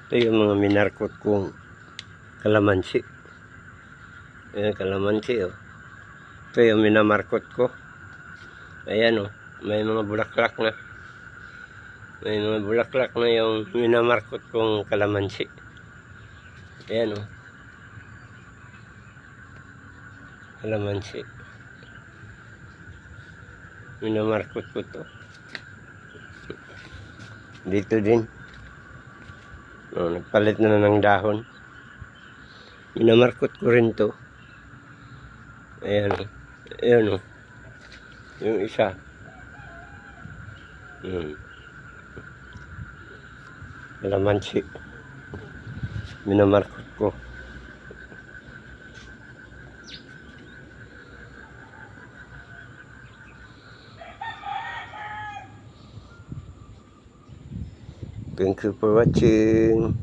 Ito yung mga minarkot kong kalamansi. Ayan, kalamansi, oh. Ito yung minamarkot ko. Ayan, oh. May mga bulaklak na. May mga bulaklak na yung minamarkot kong kalamansi. Ayan, oh. Kalamansi. Minamarkot ko to. Dito din. Oh, nagpalit na ng dahon. Minamarkot ko rin to. Ayan, oh. Ayan, oh. Yung isa. Kalamansi. Minamarkot ko. Thank you for watching.